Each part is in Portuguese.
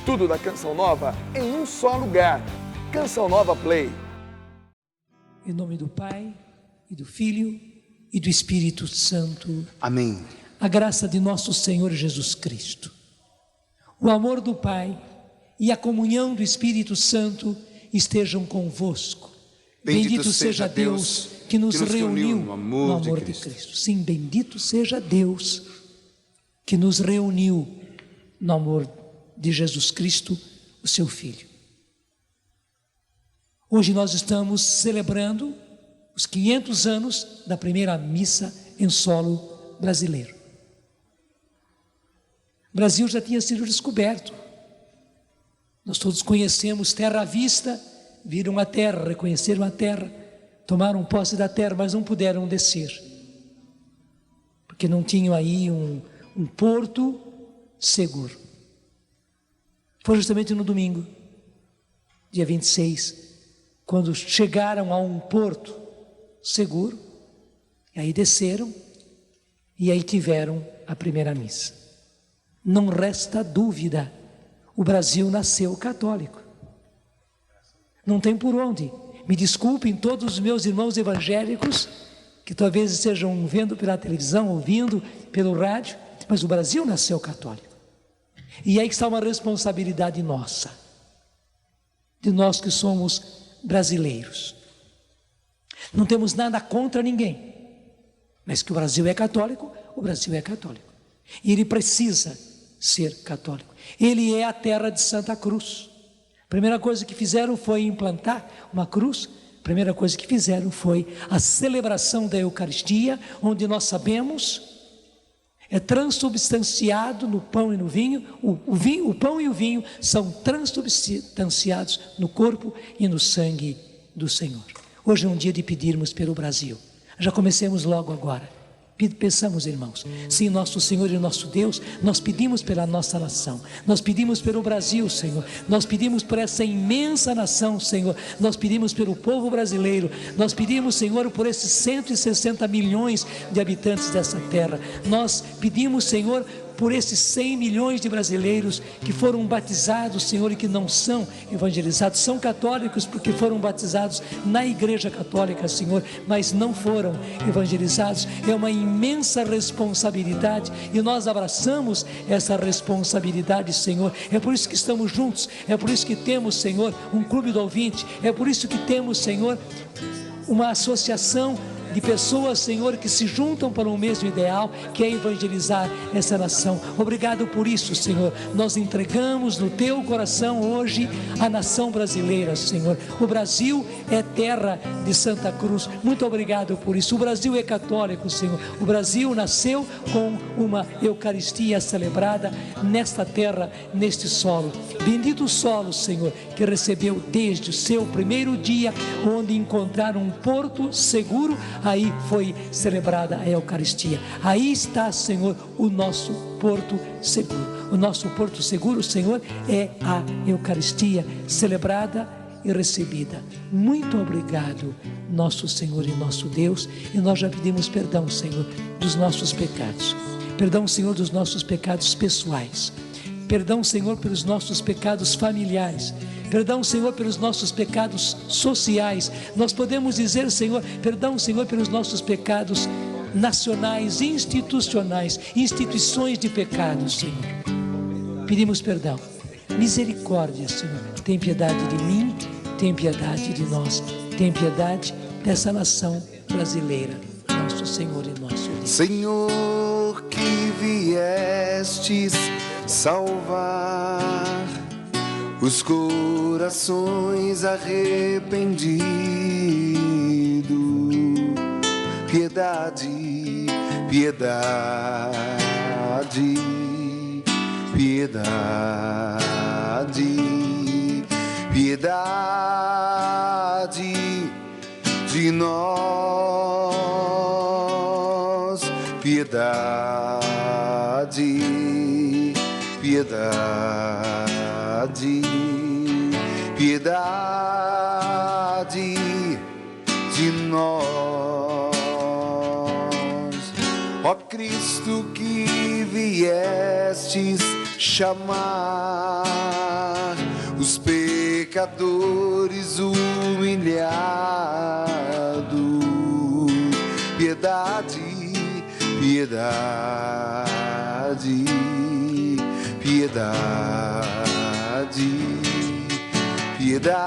Tudo da Canção Nova em um só lugar. Canção Nova Play. Em nome do Pai, e do Filho, e do Espírito Santo. Amém. A graça de nosso Senhor Jesus Cristo, o amor do Pai e a comunhão do Espírito Santo estejam convosco. Bendito seja Deus que nos reuniu no amor de Cristo. Sim, bendito seja Deus que nos reuniu no amor de Jesus Cristo, o seu Filho. Hoje nós estamos celebrando os 500 anos da primeira missa em solo brasileiro. O Brasil já tinha sido descoberto. Nós todos conhecemos terra à vista, viram a terra, reconheceram a terra, tomaram posse da terra, mas não puderam descer, porque não tinham aí um porto seguro. Foi justamente no domingo, dia 26, quando chegaram a um porto seguro, e aí desceram, e aí tiveram a primeira missa. Não resta dúvida, o Brasil nasceu católico. Não tem por onde. Me desculpem todos os meus irmãos evangélicos, que talvez estejam vendo pela televisão, ouvindo pelo rádio, mas o Brasil nasceu católico. E aí está uma responsabilidade nossa, de nós que somos brasileiros. Não temos nada contra ninguém, mas que o Brasil é católico, o Brasil é católico. E ele precisa ser católico. Ele é a terra de Santa Cruz. A primeira coisa que fizeram foi implantar uma cruz. A primeira coisa que fizeram foi a celebração da Eucaristia, onde nós sabemos é transubstanciado no pão e no vinho. O pão e o vinho são transubstanciados no corpo e no sangue do Senhor. Hoje é um dia de pedirmos pelo Brasil. Já comecemos logo agora. Pensamos, irmãos, sim, nosso Senhor e nosso Deus, nós pedimos pela nossa nação, nós pedimos pelo Brasil, Senhor, nós pedimos por essa imensa nação, Senhor, nós pedimos pelo povo brasileiro, nós pedimos, Senhor, por esses 160 milhões de habitantes dessa terra, nós pedimos, Senhor, por esses 100 milhões de brasileiros que foram batizados, Senhor, e que não são evangelizados, são católicos porque foram batizados na Igreja Católica, Senhor, mas não foram evangelizados. É uma imensa responsabilidade e nós abraçamos essa responsabilidade, Senhor. É por isso que estamos juntos, é por isso que temos, Senhor, um clube do ouvinte, é por isso que temos, Senhor, uma associação de pessoas, Senhor, que se juntam para o mesmo ideal, que é evangelizar essa nação. Obrigado por isso, Senhor. Nós entregamos no Teu coração hoje a nação brasileira, Senhor. O Brasil é terra de Santa Cruz. Muito obrigado por isso. O Brasil é católico, Senhor. O Brasil nasceu com uma Eucaristia celebrada nesta terra, neste solo. Bendito o solo, Senhor, que recebeu desde o seu primeiro dia, onde encontraram um porto seguro. Aí foi celebrada a Eucaristia. Aí está, Senhor, o nosso porto seguro. O nosso porto seguro, Senhor, é a Eucaristia celebrada e recebida. Muito obrigado, nosso Senhor e nosso Deus. E nós já pedimos perdão, Senhor, dos nossos pecados. Perdão, Senhor, dos nossos pecados pessoais. Perdão, Senhor, pelos nossos pecados familiares. Perdão, Senhor, pelos nossos pecados sociais. Nós podemos dizer, Senhor, perdão, Senhor, pelos nossos pecados nacionais, institucionais, instituições de pecados, Senhor. Pedimos perdão. Misericórdia, Senhor. Tem piedade de mim, tem piedade de nós, tem piedade dessa nação brasileira, nosso Senhor e nosso Deus. Senhor, que viestes salvar os corações arrependidos, piedade, piedade, piedade, piedade de nós, piedade, piedade, piedade de nós. Ó Cristo que viestes chamar os pecadores humilhados. Piedade, piedade, piedade, piedade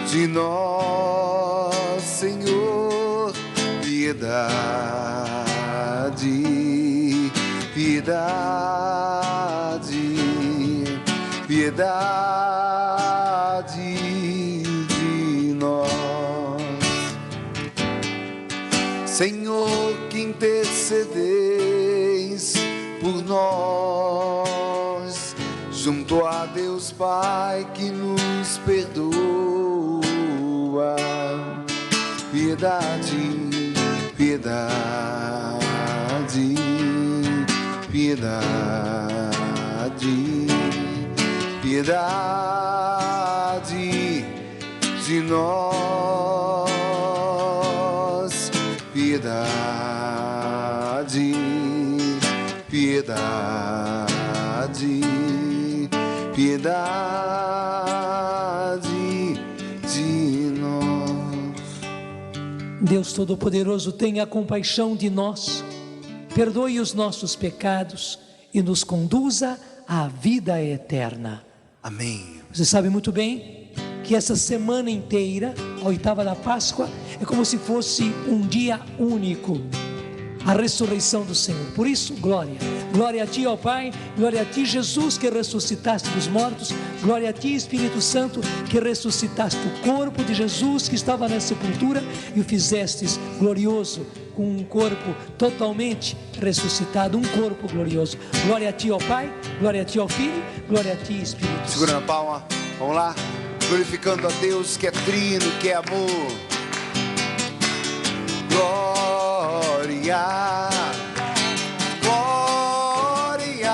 de nós, Senhor. Piedade, piedade, piedade de nós, Senhor, que intercedeis por nós, junto a Deus Pai que nos perdoa. Piedade, piedade, piedade, piedade de nós. Piedade, piedade, piedade de nós. Deus Todo-Poderoso, tenha compaixão de nós, perdoe os nossos pecados e nos conduza à vida eterna. Amém. Você sabe muito bem que essa semana inteira, a oitava da Páscoa, é como se fosse um dia único, a ressurreição do Senhor. Por isso, glória, glória a Ti, ó Pai, glória a Ti, Jesus, que ressuscitaste dos mortos, glória a Ti, Espírito Santo, que ressuscitaste o corpo de Jesus que estava na sepultura e o fizestes glorioso, com um corpo totalmente ressuscitado, um corpo glorioso. Glória a Ti, ó Pai, glória a Ti, ó Filho, glória a Ti, Espírito Santo. Segurando a palma, vamos lá, glorificando a Deus que é trino, que é amor. Glória, glória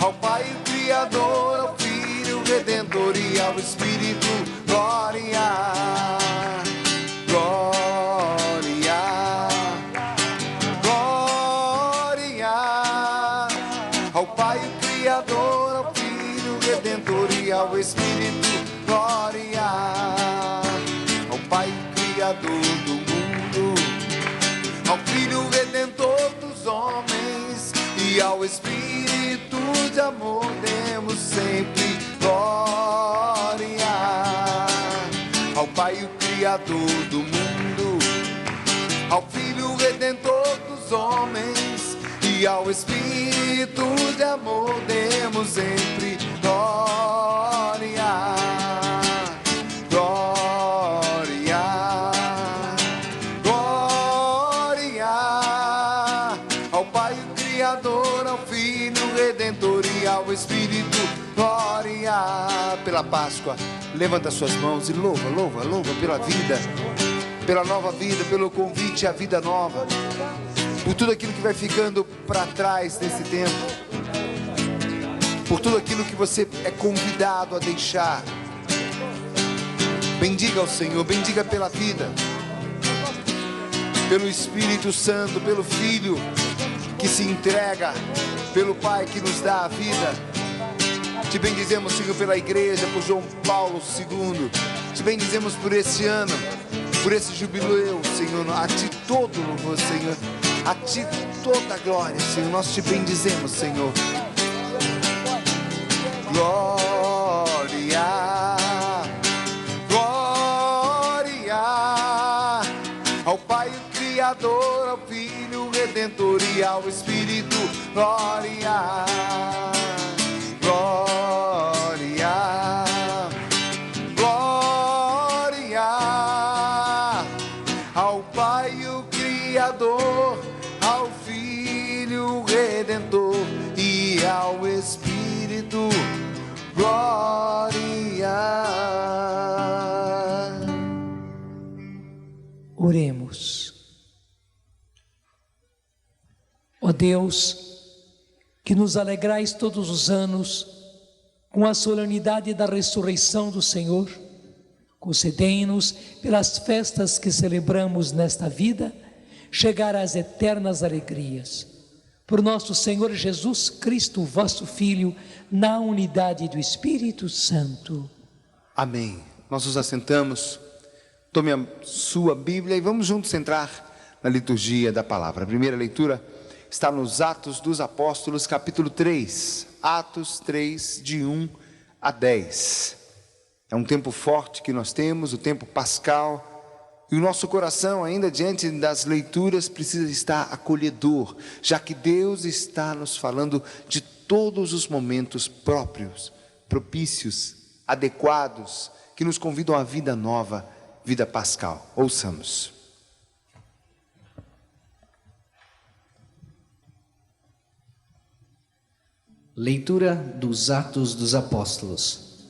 ao Pai o Criador, ao Filho Redentor e ao Espírito. Glória, glória, glória ao Pai o Criador, ao Filho Redentor e ao Espírito. Glória ao Pai Criador do mundo, ao Filho Redentor dos homens e ao Espírito de amor demos sempre glória. Ao Pai o Criador do mundo, ao Filho Redentor dos homens e ao Espírito de amor demos sempre glória. Glória, glória ao Pai o Criador, ao Filho Redentor e ao Espírito. Glória pela Páscoa. Levanta suas mãos e louva, louva, louva pela vida, pela nova vida, pelo convite à vida nova, por tudo aquilo que vai ficando para trás nesse tempo, por tudo aquilo que você é convidado a deixar. Bendiga ao Senhor, bendiga pela vida, pelo Espírito Santo, pelo Filho que se entrega, pelo Pai que nos dá a vida. Te bendizemos, Senhor, pela igreja, por João Paulo II. Te bendizemos por esse ano, por esse jubileu, Senhor. A Ti todo louvor, Senhor. A Ti toda glória, Senhor. Nós Te bendizemos, Senhor. Glória, glória ao Pai o Criador, ao Filho Redentor e ao Espírito. Glória, glória, glória ao Pai o Criador, ao Filho Redentor e ao Espírito. Glória. Oremos. Ó Deus, que nos alegrais todos os anos com a solenidade da ressurreição do Senhor, concedei-nos, pelas festas que celebramos nesta vida, chegar às eternas alegrias. por nosso Senhor Jesus Cristo, vosso Filho, na unidade do Espírito Santo. Amém. Nós nos assentamos, tome a sua Bíblia e vamos juntos entrar na liturgia da palavra. A primeira leitura está nos Atos dos Apóstolos, capítulo 3. Atos 3, de 1 a 10. É um tempo forte que nós temos, o tempo pascal. E o nosso coração, ainda diante das leituras, precisa estar acolhedor, já que Deus está nos falando de todos os momentos próprios, propícios, adequados, que nos convidam à vida nova, vida pascal. Ouçamos. Leitura dos Atos dos Apóstolos.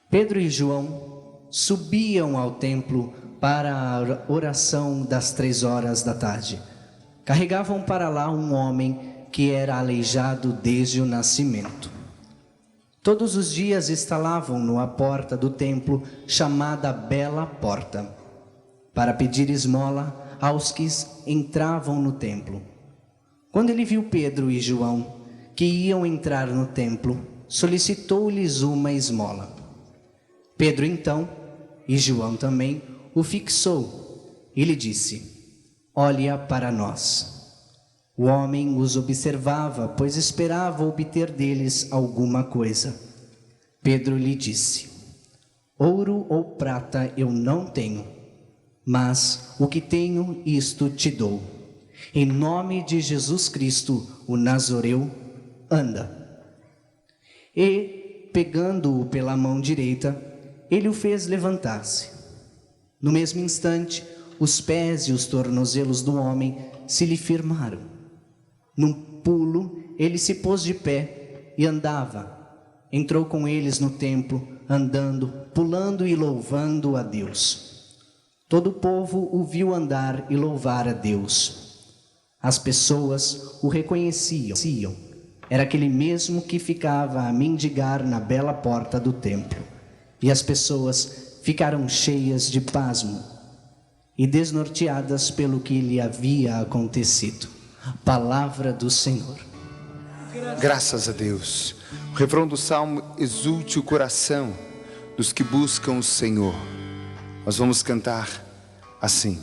Pedro e João subiam ao templo para a oração das 3 horas da tarde. Carregavam para lá um homem que era aleijado desde o nascimento. Todos os dias instalavam-no à porta do templo, chamada Bela Porta, para pedir esmola aos que entravam no templo. Quando ele viu Pedro e João, que iam entrar no templo, solicitou-lhes uma esmola. Pedro então, e João também, o fixou e lhe disse: olha para nós. O homem os observava, pois esperava obter deles alguma coisa. Pedro lhe disse: ouro ou prata eu não tenho, mas o que tenho, isto te dou. Em nome de Jesus Cristo, o Nazoreu, anda. E, pegando-o pela mão direita, ele o fez levantar-se. No mesmo instante, os pés e os tornozelos do homem se lhe firmaram. Num pulo, ele se pôs de pé e andava. Entrou com eles no templo, andando, pulando e louvando a Deus. Todo o povo o viu andar e louvar a Deus. As pessoas o reconheciam. Era aquele mesmo que ficava a mendigar na bela porta do templo. E as pessoas ficaram cheias de pasmo e desnorteadas pelo que lhe havia acontecido. Palavra do Senhor. Graças a Deus. O refrão do Salmo: exulte o coração dos que buscam o Senhor. Nós vamos cantar assim: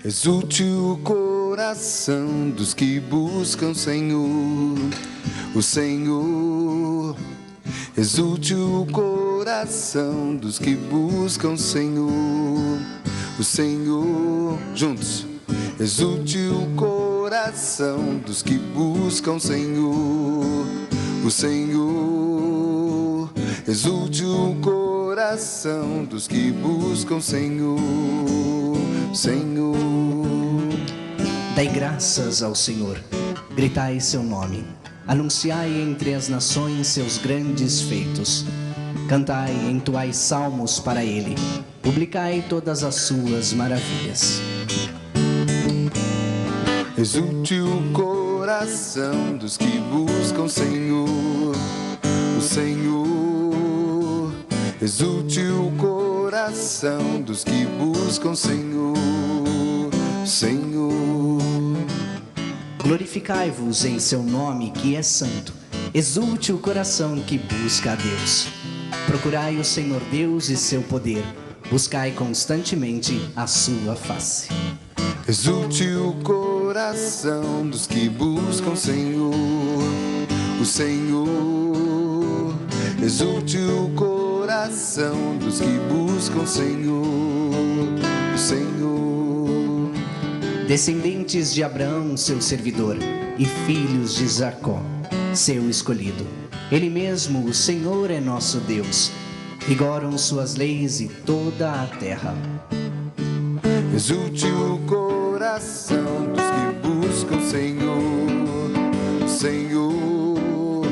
exulte o coração dos que buscam o Senhor, o Senhor. Exulte o coração dos que buscam o Senhor, o Senhor. Juntos. Exulte o coração dos que buscam o Senhor, o Senhor. Exulte o coração dos que buscam o Senhor, Senhor. Dai graças ao Senhor, gritai seu nome. Anunciai entre as nações seus grandes feitos. Cantai, entoai salmos para ele. Publicai todas as suas maravilhas. Exulte o coração dos que buscam o Senhor, o Senhor. Exulte o coração dos que buscam o Senhor, Senhor. Glorificai-vos em seu nome que é santo. Exulte o coração que busca a Deus. Procurai o Senhor Deus e seu poder. Buscai constantemente a sua face. Exulte o coração dos que buscam o Senhor, o Senhor. Exulte o coração dos que buscam o Senhor, o Senhor. Descendentes de Abraão, seu servidor, e filhos de Jacó, seu escolhido. Ele mesmo, o Senhor, é nosso Deus. Rigoram suas leis e toda a terra. Exulte o coração dos que buscam o Senhor, o Senhor.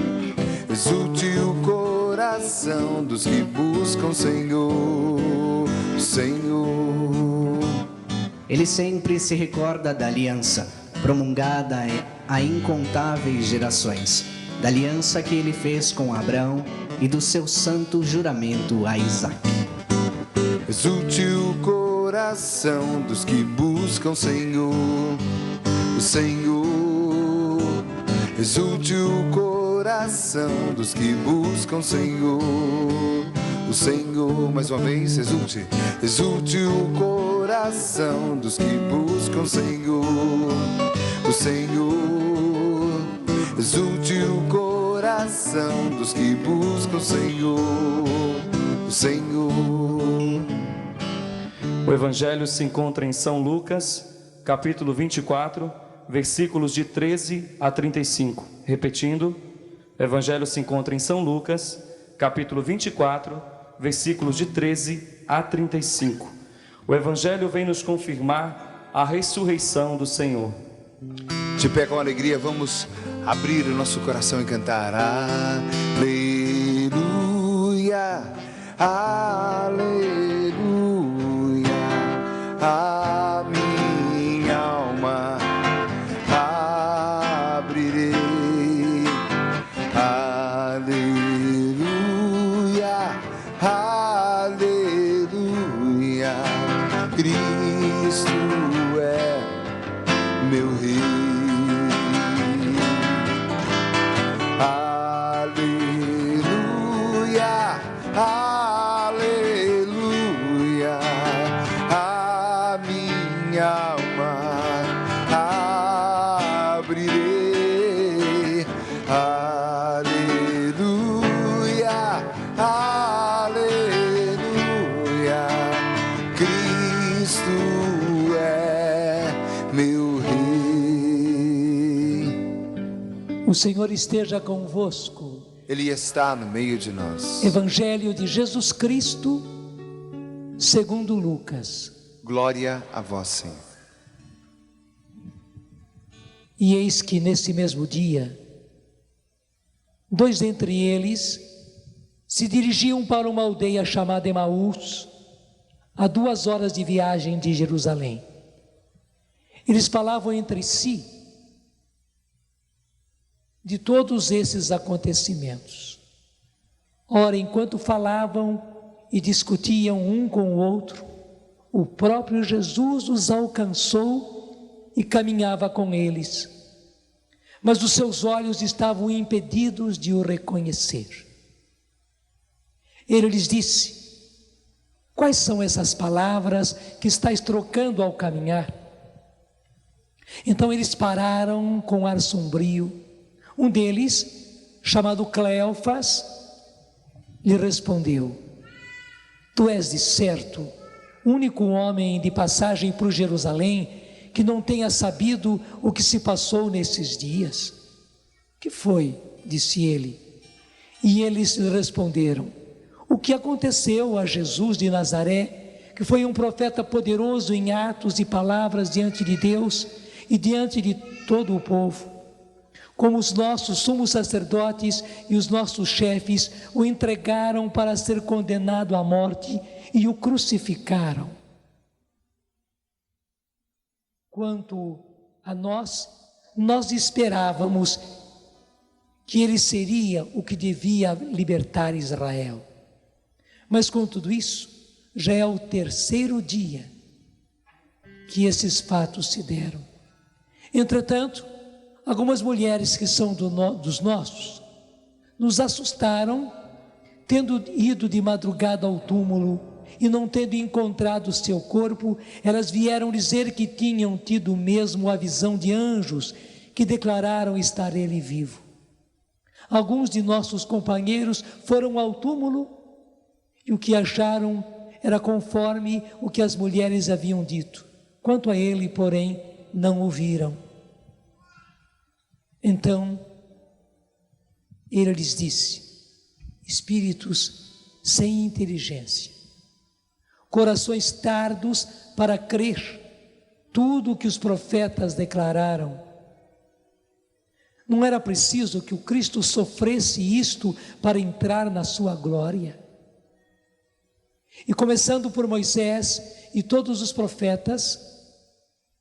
Exulte o coração dos que buscam o Senhor, o Senhor. Ele sempre se recorda da aliança, promulgada a incontáveis gerações, da aliança que ele fez com Abraão e do seu santo juramento a Isaque. Exulte o coração dos que buscam o Senhor, o Senhor. exulte o coração dos que buscam o Senhor. O Senhor, mais uma vez, exulte, exulte o coração dos que buscam o Senhor. O Senhor, exulte o coração dos que buscam o Senhor. O Senhor. O Evangelho se encontra em São Lucas, capítulo 24, versículos de 13 a 35. Repetindo, o Evangelho se encontra em São Lucas, capítulo 24, versículos de 13 a 35. O Evangelho vem nos confirmar a ressurreição do Senhor. De pé com alegria, vamos abrir o nosso coração e cantar. Aleluia, aleluia. A minha alma abrirei. Aleluia, aleluia. Cristo é meu Rei. Aleluia, aleluia. A minha alma abrirei. Aleluia, aleluia. Cristo é meu Rei. O Senhor esteja convosco. Ele está no meio de nós. Evangelho de Jesus Cristo, segundo Lucas. Glória a vós, Senhor. E eis que nesse mesmo dia, dois dentre eles se dirigiam para uma aldeia chamada Emaús, a 2 horas de viagem de Jerusalém. Eles falavam entre si de todos esses acontecimentos. Ora, enquanto falavam e discutiam um com o outro, o próprio Jesus os alcançou e caminhava com eles, mas os seus olhos estavam impedidos de o reconhecer. Ele lhes disse: quais são essas palavras que estáis trocando ao caminhar? Então eles pararam com ar sombrio. Um deles, chamado Cleofas, lhe respondeu: tu és de certo o único homem de passagem por Jerusalém que não tenha sabido o que se passou nesses dias. Que foi? Disse ele. E eles lhe responderam: o que aconteceu a Jesus de Nazaré, que foi um profeta poderoso em atos e palavras diante de Deus e diante de todo o povo. Como os nossos sumos sacerdotes e os nossos chefes o entregaram para ser condenado à morte e o crucificaram. Quanto a nós esperávamos que ele seria o que devia libertar Israel. Mas com tudo isso, já é o 3º dia que esses fatos se deram. Entretanto, algumas mulheres que são dos nossos nos assustaram, tendo ido de madrugada ao túmulo e não tendo encontrado seu corpo, elas vieram dizer que tinham tido mesmo a visão de anjos que declararam estar ele vivo. Alguns de nossos companheiros foram ao túmulo e o que acharam era conforme o que as mulheres haviam dito. Quanto a ele, porém, não o viram. Então, ele lhes disse: espíritos sem inteligência, corações tardos para crer tudo o que os profetas declararam. Não era preciso que o Cristo sofresse isto para entrar na sua glória? E começando por Moisés e todos os profetas,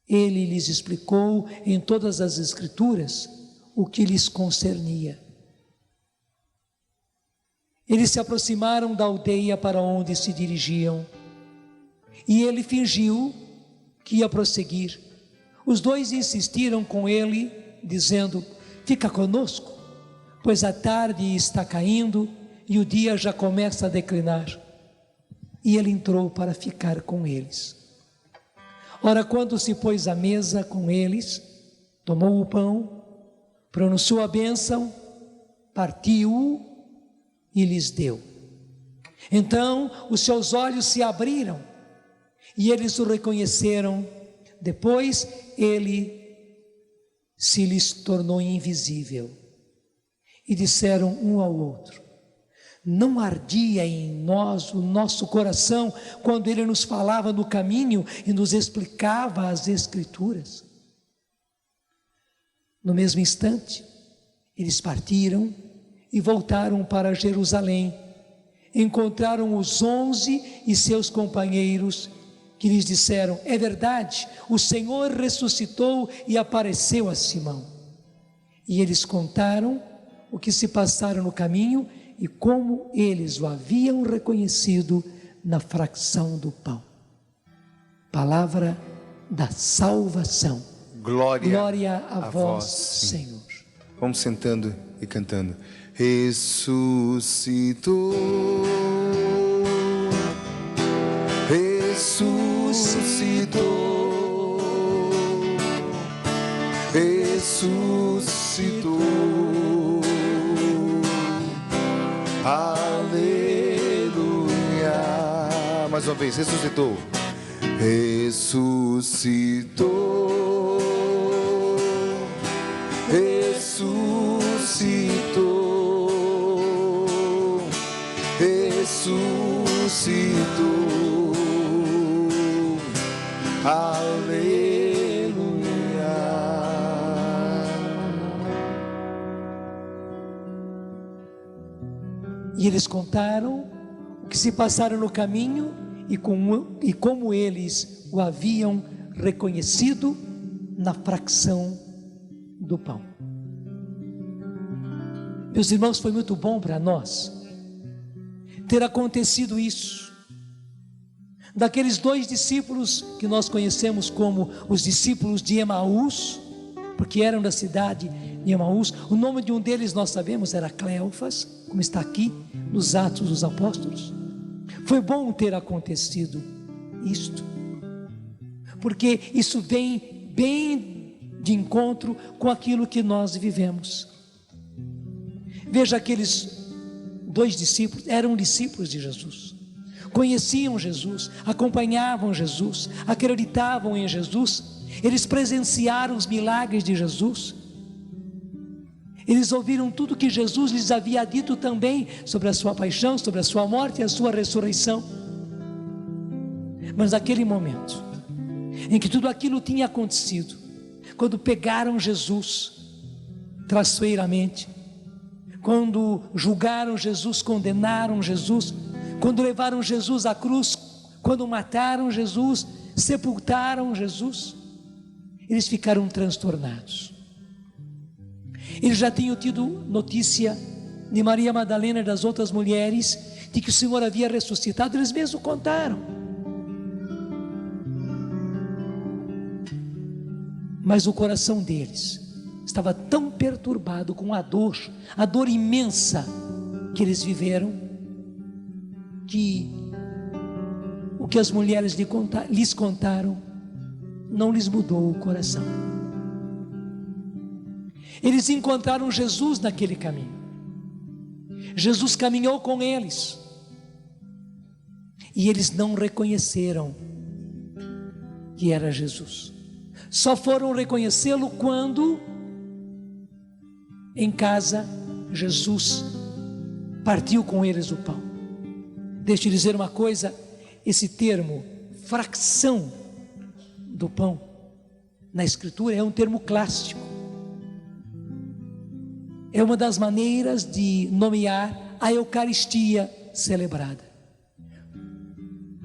ele lhes explicou em todas as Escrituras o que lhes concernia. Eles se aproximaram da aldeia para onde se dirigiam, e ele fingiu que ia prosseguir. Os dois insistiram com ele, dizendo: fica conosco, pois a tarde está caindo e o dia já começa a declinar. E ele entrou para ficar com eles. Ora, quando se pôs à mesa com eles, tomou o pão, pronunciou a bênção, partiu-o e lhes deu. Então os seus olhos se abriram e eles o reconheceram. Depois ele se lhes tornou invisível. E disseram um ao outro: não ardia em nós o nosso coração quando ele nos falava no caminho e nos explicava as Escrituras? No mesmo instante, eles partiram e voltaram para Jerusalém. Encontraram os 11 e seus companheiros, que lhes disseram: é verdade, o Senhor ressuscitou e apareceu a Simão. E eles contaram o que se passaram no caminho e como eles o haviam reconhecido na fração do pão. Palavra da salvação. Glória a vós, Senhor. Vamos sentando e cantando. Ressuscitou, ressuscitou, ressuscitou. Aleluia. Mais uma vez, ressuscitou. Ressuscitou, ressuscitou, ressuscitou. Aleluia. E eles contaram o que se passaram no caminho e como eles o haviam reconhecido na fração do pão. Meus irmãos, foi muito bom para nós ter acontecido isso. Daqueles 2 discípulos que nós conhecemos como os discípulos de Emaús, porque eram da cidade de Emaús, o nome de um deles nós sabemos era Cleofas, como está aqui nos Atos dos Apóstolos. Foi bom ter acontecido isto, porque isso vem bem de encontro com aquilo que nós vivemos. Veja, aqueles 2 discípulos eram discípulos de Jesus, conheciam Jesus, acompanhavam Jesus, acreditavam em Jesus, eles presenciaram os milagres de Jesus, eles ouviram tudo que Jesus lhes havia dito também sobre a sua paixão, sobre a sua morte e a sua ressurreição. Mas naquele momento em que tudo aquilo tinha acontecido, quando pegaram Jesus traiçoeiramente, quando julgaram Jesus, condenaram Jesus, quando levaram Jesus à cruz, quando mataram Jesus, sepultaram Jesus, eles ficaram transtornados. Eles já tinham tido notícia de Maria Madalena e das outras mulheres de que o Senhor havia ressuscitado, eles mesmos contaram. Mas o coração deles estava tão perturbado com a dor imensa que eles viveram, que o que as mulheres lhes contaram não lhes mudou o coração. Eles encontraram Jesus naquele caminho. Jesus caminhou com eles e eles não reconheceram que era Jesus. Só foram reconhecê-lo quando em casa Jesus partiu com eles o pão. Deixa eu dizer uma coisa, esse termo fração do pão na Escritura é um termo clássico. É uma das maneiras de nomear a Eucaristia celebrada.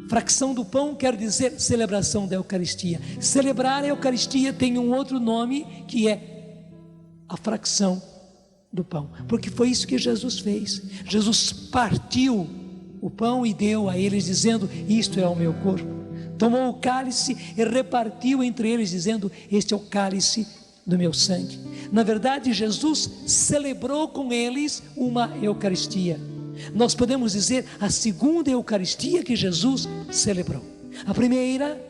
Fração do pão quer dizer celebração da Eucaristia. Celebrar a Eucaristia tem um outro nome, que é a fração do pão, porque foi isso que Jesus fez. Jesus partiu o pão e deu a eles, dizendo: isto é o meu corpo. Tomou o cálice e repartiu entre eles, dizendo: este é o cálice do meu sangue. Na verdade, Jesus celebrou com eles uma Eucaristia. Nós podemos dizer a segunda Eucaristia que Jesus celebrou. A primeira,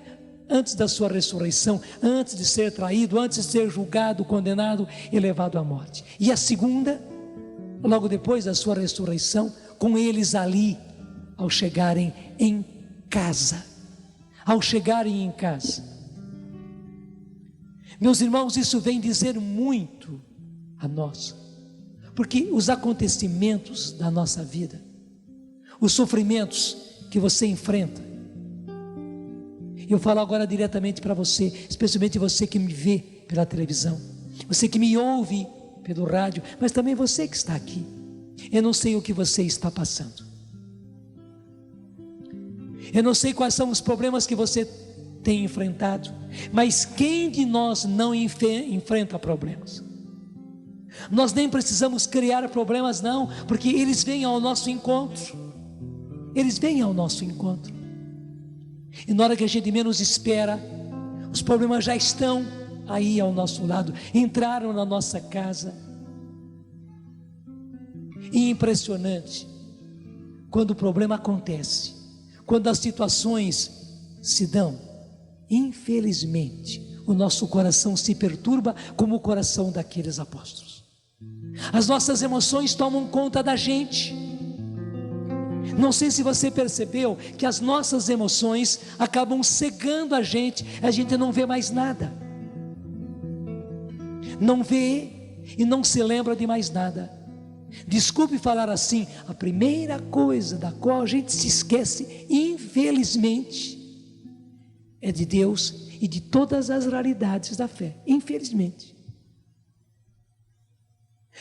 antes da sua ressurreição, antes de ser traído, antes de ser julgado, condenado e levado à morte. E a segunda, logo depois da sua ressurreição, com eles ali, ao chegarem em casa. Ao chegarem em casa. Meus irmãos, isso vem dizer muito a nós, porque os acontecimentos da nossa vida, os sofrimentos que você enfrenta, eu falo agora diretamente para você, especialmente você que me vê pela televisão, você que me ouve pelo rádio, mas também você que está aqui. Eu não sei o que você está passando, eu não sei quais são os problemas que você tem enfrentado, mas quem de nós não enfrenta problemas? Nós nem precisamos criar problemas não, porque eles vêm ao nosso encontro. Eles vêm ao nosso encontro. E na hora que a gente menos espera, os problemas já estão aí ao nosso lado, entraram na nossa casa. E impressionante, quando o problema acontece, quando as situações se dão, infelizmente, o nosso coração se perturba como o coração daqueles apóstolos. As nossas emoções tomam conta da gente. Não sei se você percebeu que as nossas emoções acabam cegando a gente não vê mais nada. Não vê e não se lembra de mais nada. Desculpe falar assim, a primeira coisa da qual a gente se esquece, infelizmente, é de Deus e de todas as realidades da fé, infelizmente.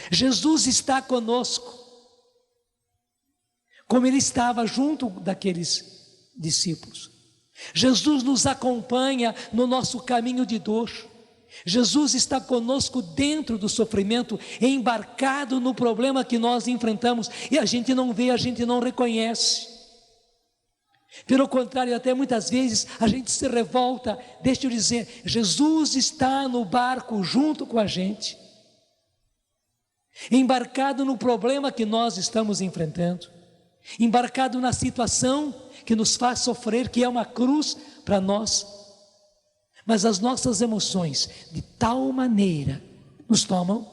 Jesus está conosco, como Ele estava junto daqueles discípulos. Jesus nos acompanha no nosso caminho de dor. Jesus está conosco dentro do sofrimento, embarcado no problema que nós enfrentamos, e a gente não vê, a gente não reconhece. Pelo contrário, até muitas vezes a gente se revolta. Deixa eu dizer, Jesus está no barco junto com a gente, embarcado no problema que nós estamos enfrentando, embarcado na situação que nos faz sofrer, que é uma cruz para nós. Mas as nossas emoções de tal maneira nos tomam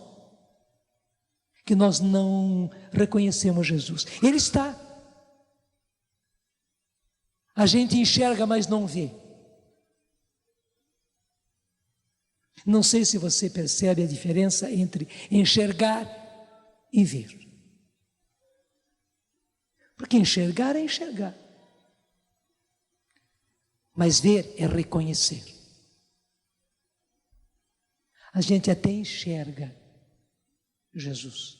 que nós não reconhecemos Jesus. Ele está. A gente enxerga, mas não vê. Não sei se você percebe a diferença entre enxergar e ver. Porque enxergar é enxergar, mas ver é reconhecer. A gente até enxerga Jesus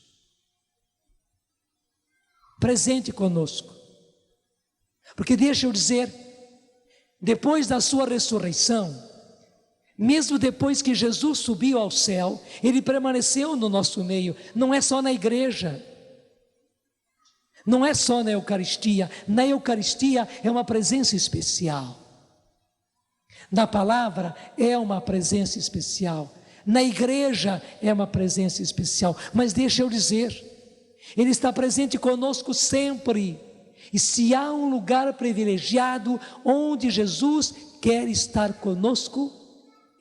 presente conosco, porque deixa eu dizer, depois da sua ressurreição, mesmo depois que Jesus subiu ao céu, Ele permaneceu no nosso meio. Não é só na igreja, não é só na Eucaristia. Na Eucaristia é uma presença especial, na palavra é uma presença especial, na igreja é uma presença especial. Mas deixa eu dizer, Ele está presente conosco sempre. E se há um lugar privilegiado onde Jesus quer estar conosco,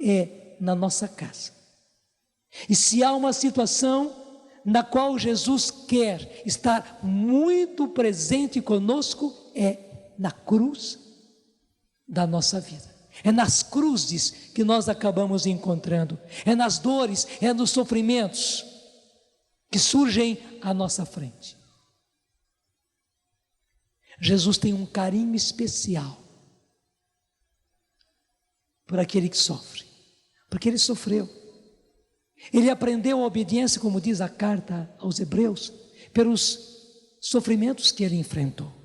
é na nossa casa. E se há uma situação na qual Jesus quer estar muito presente conosco, é na cruz da nossa vida. É nas cruzes que nós acabamos encontrando, é nas dores, é nos sofrimentos que surgem à nossa frente. Jesus tem um carinho especial por aquele que sofre, porque Ele sofreu. Ele aprendeu a obediência, como diz a carta aos Hebreus, pelos sofrimentos que Ele enfrentou.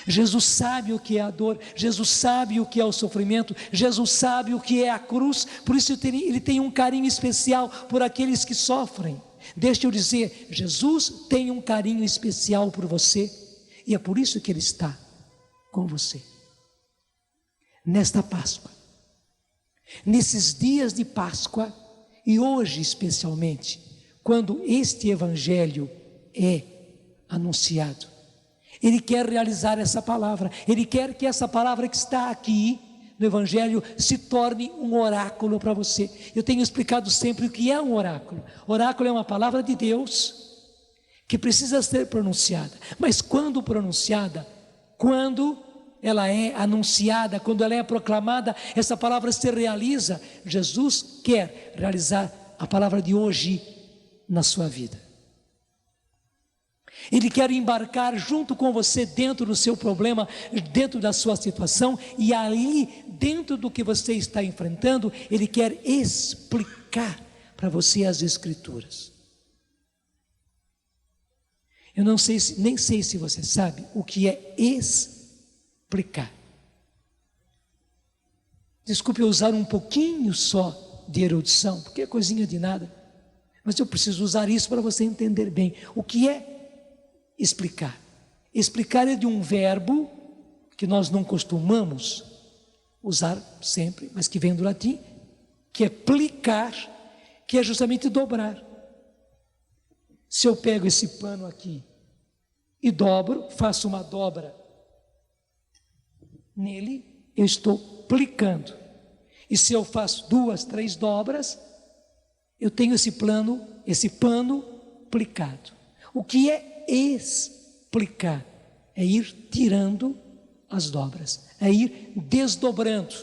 Jesus sabe o que é a dor, Jesus sabe o que é o sofrimento, Jesus sabe o que é a cruz, por isso Ele tem um carinho especial por aqueles que sofrem. Deixa eu dizer, Jesus tem um carinho especial por você, e é por isso que Ele está com você. Nesta Páscoa, nesses dias de Páscoa, E hoje, especialmente, quando este evangelho é anunciado, ele quer realizar essa palavra, ele quer que essa palavra que está aqui no evangelho se torne um oráculo para você. Eu tenho explicado sempre o que é um oráculo. Oráculo é uma palavra de Deus que precisa ser pronunciada, mas quando pronunciada, quando ela é anunciada, quando ela é proclamada, essa palavra se realiza. Jesus quer realizar a palavra de hoje na sua vida. Ele quer embarcar junto com você dentro do seu problema, dentro da sua situação, e ali, dentro do que você está enfrentando, Ele quer explicar para você as Escrituras. Eu não sei, nem sei se você sabe o que é explicar. Desculpe eu usar um pouquinho só de erudição, porque é coisinha de nada, mas eu preciso usar isso para você entender bem o que é explicar. Explicar é de um verbo que nós não costumamos usar sempre, mas que vem do latim, que é plicar, que é justamente dobrar. Se eu pego esse pano aqui e dobro, faço uma dobra nele, eu estou plicando. E se eu faço 2, 3 dobras, eu tenho esse pano plicado. O que é explicar? É ir tirando as dobras, é ir desdobrando,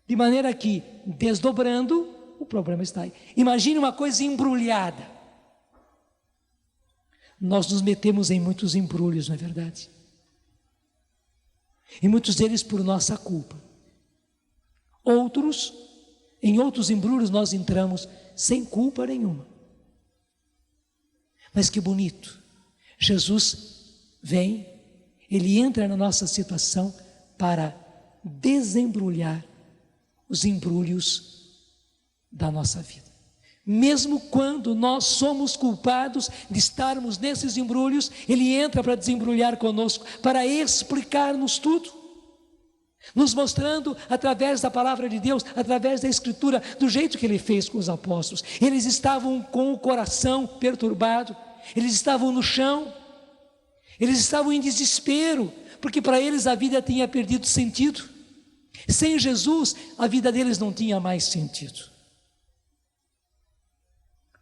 de maneira que, desdobrando, o problema está aí. Imagine uma coisa embrulhada. Nós nos metemos em muitos embrulhos, não é verdade? E muitos deles por nossa culpa. Em outros embrulhos nós entramos sem culpa nenhuma. Mas que bonito, Jesus vem, Ele entra na nossa situação para desembrulhar os embrulhos da nossa vida. Mesmo quando nós somos culpados de estarmos nesses embrulhos, Ele entra para desembrulhar conosco, para explicar-nos tudo, nos mostrando através da palavra de Deus, através da Escritura, do jeito que Ele fez com os apóstolos. Eles estavam com o coração perturbado, eles estavam no chão, eles estavam em desespero, porque para eles a vida tinha perdido sentido. Sem Jesus, a vida deles não tinha mais sentido.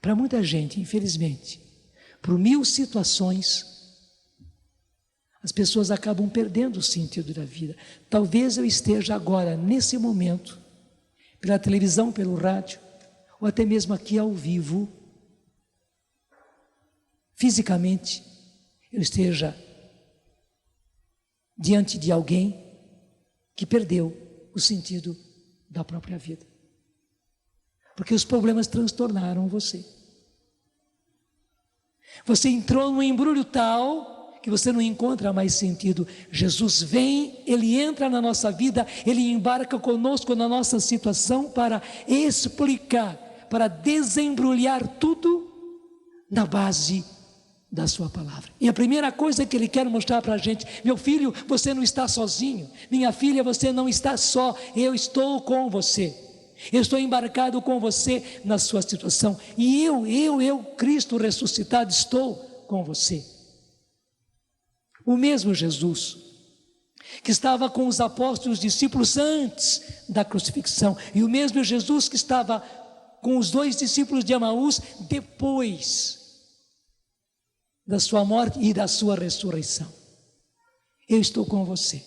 Para muita gente, infelizmente, por 1000 situações, as pessoas acabam perdendo o sentido da vida. Talvez eu esteja agora, nesse momento, pela televisão, pelo rádio, ou até mesmo aqui ao vivo, fisicamente, eu esteja diante de alguém que perdeu o sentido da própria vida. Porque os problemas transtornaram você. Você entrou num embrulho tal que você não encontra mais sentido. Jesus vem, Ele entra na nossa vida, Ele embarca conosco na nossa situação para explicar, para desembrulhar tudo na base da sua palavra. E a primeira coisa que Ele quer mostrar para a gente: meu filho, você não está sozinho. Minha filha, você não está só. Eu estou com você. Eu estou embarcado com você na sua situação. E eu, Cristo ressuscitado, estou com você. O mesmo Jesus que estava com os apóstolos, discípulos antes da crucifixão, e o mesmo Jesus que estava com os 2 discípulos de Emaús depois da sua morte e da sua ressurreição. Eu estou com você.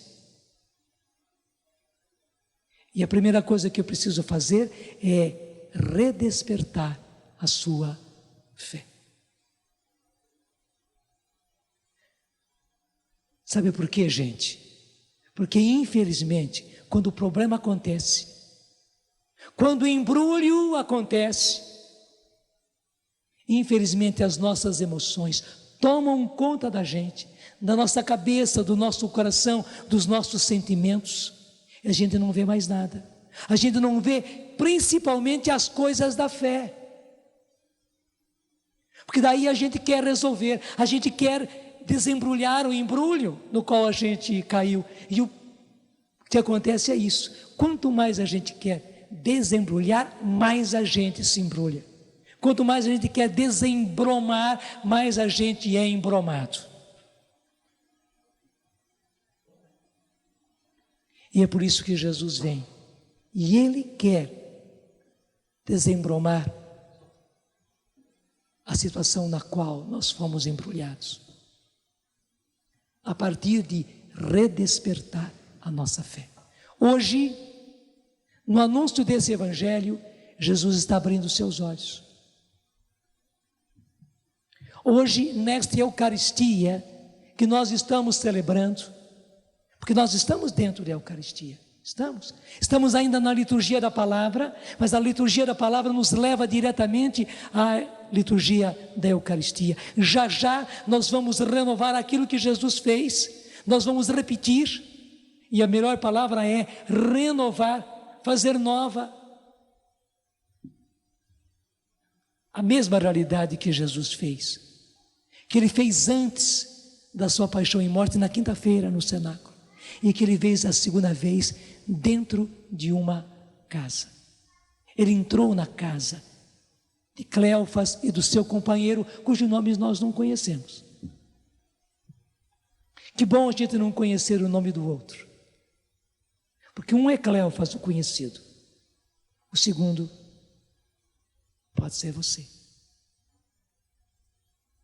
E a primeira coisa que eu preciso fazer é redespertar a sua fé. Sabe por quê, gente? Porque infelizmente, quando o problema acontece, quando o embrulho acontece, infelizmente as nossas emoções tomam conta da gente, da nossa cabeça, do nosso coração, dos nossos sentimentos. A gente não vê mais nada. A gente não vê principalmente as coisas da fé. Porque daí a gente quer resolver, a gente quer desembrulhar o embrulho no qual a gente caiu. E o que acontece é isso: quanto mais a gente quer desembrulhar, mais a gente se embrulha. Quanto mais a gente quer desembromar, mais a gente é embromado. E é por isso que Jesus vem. E Ele quer desembromar a situação na qual nós fomos embrulhados, a partir de redespertar a nossa fé. Hoje, no anúncio desse Evangelho, Jesus está abrindo seus olhos. Hoje, nesta Eucaristia que nós estamos celebrando, porque nós estamos dentro da Eucaristia, estamos ainda na liturgia da palavra, mas a liturgia da palavra nos leva diretamente à liturgia da Eucaristia. Já já nós vamos renovar aquilo que Jesus fez, nós vamos repetir, e a melhor palavra é renovar, fazer nova a mesma realidade que Jesus fez, que Ele fez antes da sua paixão e morte na quinta-feira no cenáculo, e que Ele fez a segunda vez dentro de uma casa. Ele entrou na casa de Cleofas e do seu companheiro, cujos nomes nós não conhecemos. Que bom a gente não conhecer o nome do outro, porque um é Cleofas, o conhecido, o segundo pode ser você,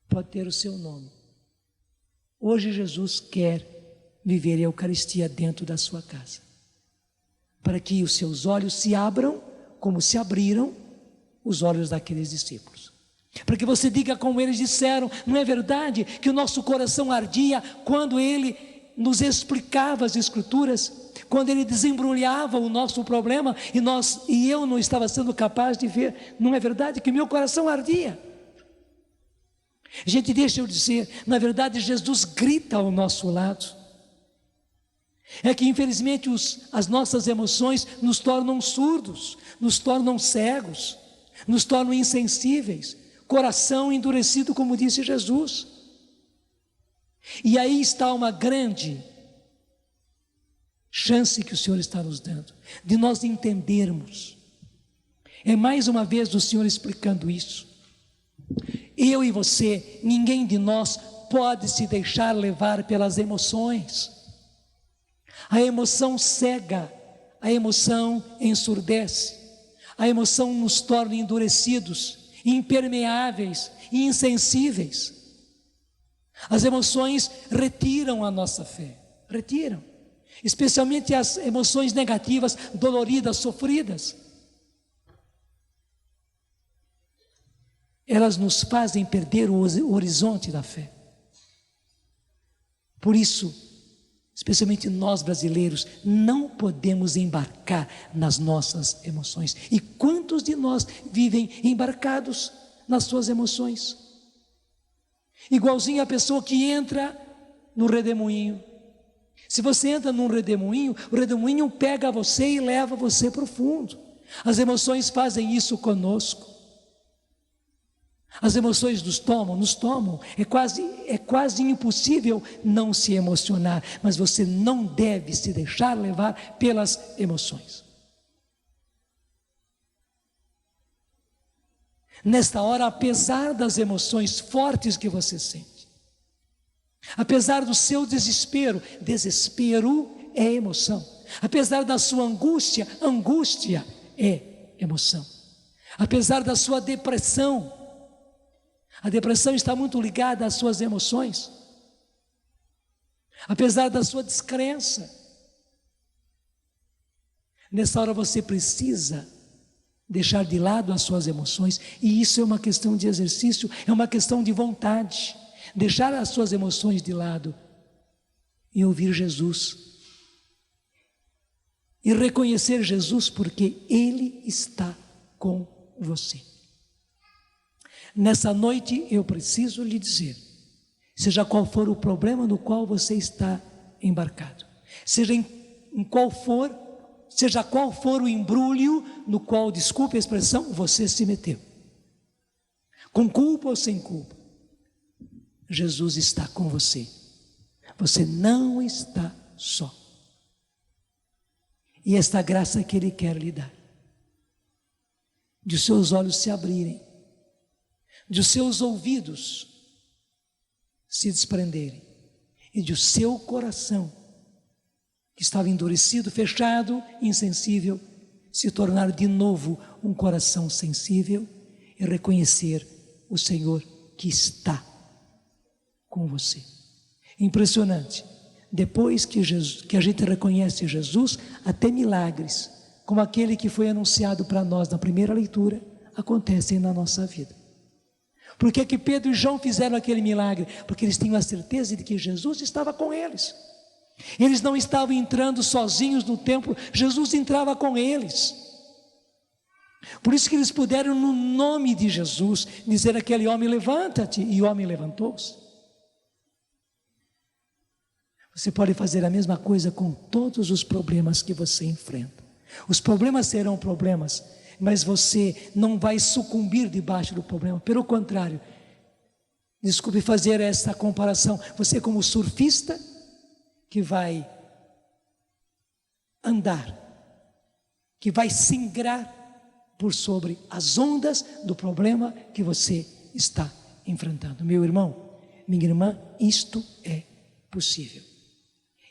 pode ter o seu nome. Hoje Jesus quer viver a Eucaristia dentro da sua casa, para que os seus olhos se abram como se abriram os olhos daqueles discípulos, para que você diga como eles disseram: não é verdade que o nosso coração ardia quando Ele nos explicava as Escrituras, quando Ele desembrulhava o nosso problema e eu não estava sendo capaz de ver? Não é verdade que meu coração ardia? Gente, deixa eu dizer, na verdade Jesus grita ao nosso lado. É que infelizmente as nossas emoções nos tornam surdos, nos tornam cegos, nos tornam insensíveis, coração endurecido, como disse Jesus. E aí está uma grande chance que o Senhor está nos dando, de nós entendermos. É mais uma vez o Senhor explicando isso. Eu e você, ninguém de nós pode se deixar levar pelas emoções. A emoção cega, a emoção ensurdece, a emoção nos torna endurecidos, impermeáveis e insensíveis. As emoções retiram a nossa fé, retiram, especialmente as emoções negativas, doloridas, sofridas. Elas nos fazem perder o horizonte da fé. Por isso, especialmente nós brasileiros, não podemos embarcar nas nossas emoções. E quantos de nós vivem embarcados nas suas emoções? Igualzinho a pessoa que entra no redemoinho. Se você entra num redemoinho, o redemoinho pega você e leva você para o fundo. As emoções fazem isso conosco. As emoções nos tomam. É quase impossível não se emocionar, mas você não deve se deixar levar pelas emoções. Nesta hora, apesar das emoções fortes que você sente, apesar do seu desespero é emoção. Apesar da sua angústia é emoção. Apesar da sua depressão, a depressão está muito ligada às suas emoções. Apesar da sua descrença, nessa hora você precisa deixar de lado as suas emoções, e isso é uma questão de exercício, é uma questão de vontade. Deixar as suas emoções de lado e ouvir Jesus. E reconhecer Jesus, porque Ele está com você. Nessa noite eu preciso lhe dizer, seja qual for o problema no qual você está embarcado, seja qual for o embrulho no qual, desculpe a expressão, você se meteu, com culpa ou sem culpa, Jesus está com você. Você não está só. E esta graça que Ele quer lhe dar de os seus olhos se abrirem, de os seus ouvidos se desprenderem e de o seu coração, que estava endurecido, fechado, insensível, se tornar de novo um coração sensível e reconhecer o Senhor que está com você. Impressionante. Depois que a gente reconhece Jesus, até milagres, como aquele que foi anunciado para nós na primeira leitura, acontecem na nossa vida. Por que que Pedro e João fizeram aquele milagre? Porque eles tinham a certeza de que Jesus estava com eles. Eles não estavam entrando sozinhos no templo, Jesus entrava com eles. Por isso que eles puderam, no nome de Jesus, dizer àquele homem: levanta-te, e o homem levantou-se. Você pode fazer a mesma coisa com todos os problemas que você enfrenta. Os problemas serão problemas, mas você não vai sucumbir debaixo do problema. Pelo contrário, desculpe fazer essa comparação, você como surfista que vai andar, que vai singrar por sobre as ondas do problema que você está enfrentando. Meu irmão, minha irmã, isto é possível.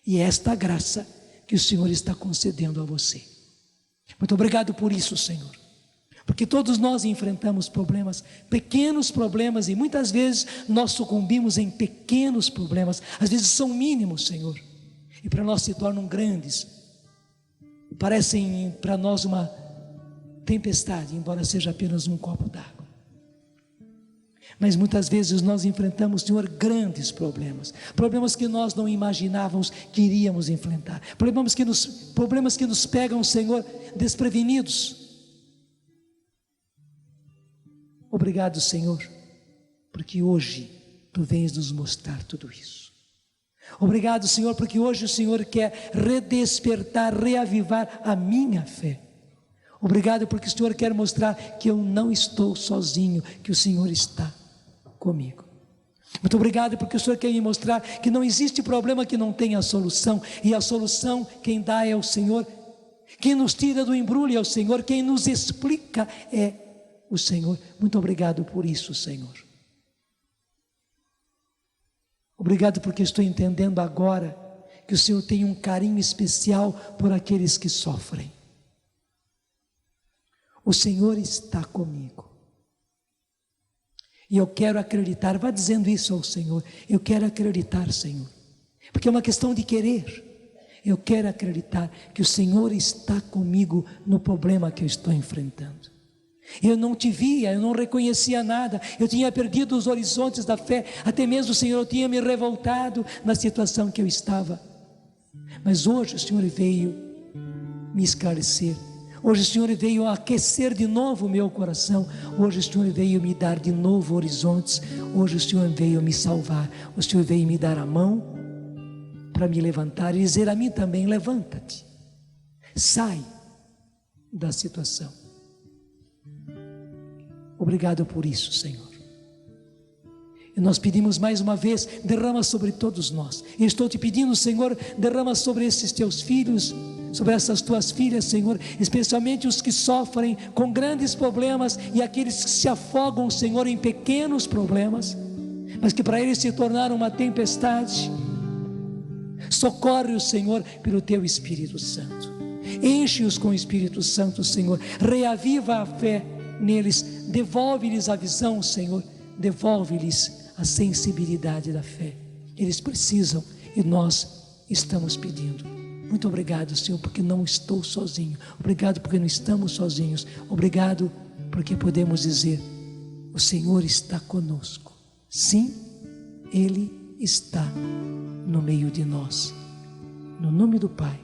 E é esta graça que o Senhor está concedendo a você. Muito obrigado por isso, Senhor. Porque todos nós enfrentamos problemas, pequenos problemas, e muitas vezes nós sucumbimos em pequenos problemas. Às vezes são mínimos, Senhor, e para nós se tornam grandes. Parecem para nós uma tempestade, embora seja apenas um copo d'água. Mas muitas vezes nós enfrentamos, Senhor, grandes problemas, problemas que nós não imaginávamos que iríamos enfrentar, problemas que nos pegam, Senhor, desprevenidos. Obrigado, Senhor, porque hoje Tu vens nos mostrar tudo isso. Obrigado, Senhor, porque hoje o Senhor quer redespertar, reavivar a minha fé. Obrigado porque o Senhor quer mostrar que eu não estou sozinho, que o Senhor está comigo. Muito obrigado porque o Senhor quer me mostrar que não existe problema que não tenha solução, e a solução quem dá é o Senhor, quem nos tira do embrulho é o Senhor, quem nos explica é o Senhor. Muito obrigado por isso, Senhor. Obrigado porque estou entendendo agora que o Senhor tem um carinho especial por aqueles que sofrem. O Senhor está comigo. E eu quero acreditar, vá dizendo isso ao Senhor, eu quero acreditar, Senhor, porque é uma questão de querer. Eu quero acreditar que o Senhor está comigo no problema que eu estou enfrentando. Eu não te via, eu não reconhecia nada, eu tinha perdido os horizontes da fé, até mesmo, Senhor, eu tinha me revoltado na situação que eu estava. Mas hoje o Senhor veio me esclarecer. Hoje o Senhor veio aquecer de novo o meu coração. Hoje o Senhor veio me dar de novo horizontes. Hoje o Senhor veio me salvar. O Senhor veio me dar a mão para me levantar e dizer a mim também: levanta-te, sai da situação. Obrigado por isso, Senhor. E nós pedimos mais uma vez: derrama sobre todos nós. E estou te pedindo, Senhor, derrama sobre esses teus filhos, sobre essas tuas filhas, Senhor, especialmente os que sofrem com grandes problemas e aqueles que se afogam, Senhor, em pequenos problemas, mas que para eles se tornaram uma tempestade. Socorre-os, Senhor, pelo teu Espírito Santo. Enche-os com o Espírito Santo, Senhor. Reaviva a fé neles. Devolve-lhes a visão, Senhor. Devolve-lhes a sensibilidade da fé. Eles precisam e nós estamos pedindo. Muito obrigado, Senhor, porque não estou sozinho. Obrigado porque não estamos sozinhos. Obrigado porque podemos dizer: o Senhor está conosco. Sim, Ele está no meio de nós. No nome do Pai,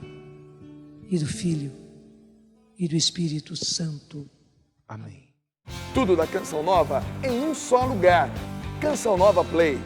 e do Filho, e do Espírito Santo. Amém. Tudo da Canção Nova em um só lugar. Canção Nova Play.